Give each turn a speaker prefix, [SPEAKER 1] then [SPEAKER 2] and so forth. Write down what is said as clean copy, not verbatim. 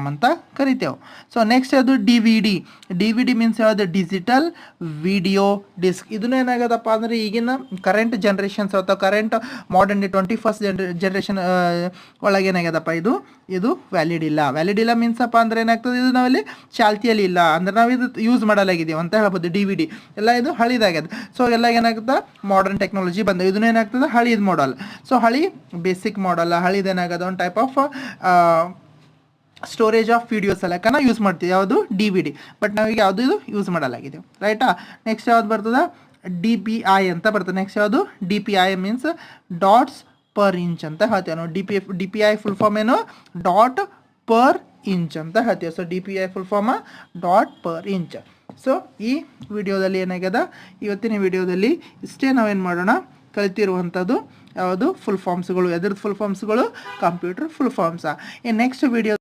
[SPEAKER 1] ಅಂತ ಕರಿತೇವೆ. So next ಅದು ಡಿ ವಿ ಡಿ ಮೀನ್ಸ್ ಯಾವುದು ಡಿಜಿಟಲ್ ವಿಡಿಯೋ ಡಿಸ್ಕ್. ಇದನ್ನು ಏನಾಗದಪ್ಪ ಅಂದರೆ ಈಗಿನ ಕರೆಂಟ್ ಜನ್ರೇಷನ್ಸ್ ಅಥವಾ ಕರೆಂಟ್ ಮಾಡರ್ನ್ 21st ಜನ್ರೇಷನ್ ಒಳಗೆ ಏನಾಗ್ಯದಪ್ಪ ಇದು ವ್ಯಾಲಿಡ್ ಇಲ್ಲ ಮೀನ್ಸ್ ಅಪ್ಪ ಅಂದರೆ ಏನಾಗ್ತದೆ, ಇದು ನಾವಲ್ಲಿ ಚಾಲ್ತಿಯಲ್ಲಿ ಇಲ್ಲ ಅಂದರೆ ನಾವು ಇದು ಯೂಸ್ ಮಾಡಲಾಗಿದ್ದೀವಿ ಅಂತ ಹೇಳ್ಬೋದು. ಡಿ ವಿ ಡಿ ಎಲ್ಲ ಇದು ಹಳಿದಾಗ್ಯದ. ಸೊ ಎಲ್ಲ ಏನಾಗ್ತದೆ ಮಾಡರ್ನ್ ಟೆಕ್ನಾಲಜಿ ಬಂದ, ಇದನ್ನು ಏನಾಗ್ತದೆ ಹಳಿದ ಮಾಡಲ್. ಸೊ ಹಳಿ ಬೇಸಿಕ್ ಮಾಡಲ್, ಹಳಿದೇನಾಗದ ಒಂದು type of storage of videos ಎಲ್ಲಕ್ಕನ ಯೂಸ್ ಮಾಡ್ತೀವಿ, ಯಾವುದು ಡಿ ವಿ ಡಿ. ಬಟ್ ನಾವೀಗ ಯಾವುದು ಇದು ಯೂಸ್ ಮಾಡಲಾಗಿದೆ, ರೈಟಾ. ನೆಕ್ಸ್ಟ್ ಯಾವ್ದು ಬರ್ತದೆ, ಡಿ ಪಿ ಐ ಅಂತ ಬರ್ತದೆ. ನೆಕ್ಸ್ಟ್ ಯಾವುದು D P I means dots per inch ಅಂತ ಹೇಳ್ತೇವೆ ನಾವು. D P I full form ಏನು, ಡಾಟ್ ಪರ್ ಇಂಚ್ ಅಂತ ಹೇಳ್ತೀವಿ. So D P I full form dot per inch. So ಈ ವಿಡಿಯೋದಲ್ಲಿ ಏನಾಗ್ಯದ, ಇವತ್ತಿನ ವಿಡಿಯೋದಲ್ಲಿ ಇಷ್ಟೇ ನಾವೇನು ಮಾಡೋಣ, ಕಲಿತಿರುವಂಥದ್ದು ಯಾವುದು ಫುಲ್ ಫಾರ್ಮ್ಸ್ಗಳು. ಎದ್ರದ್ದು ಫುಲ್ ಫಾರ್ಮ್ಸ್ಗಳು, ಕಂಪ್ಯೂಟರ್ ಫುಲ್ ಫಾರ್ಮ್ಸ. ಈ ನೆಕ್ಸ್ಟ್ ವಿಡಿಯೋ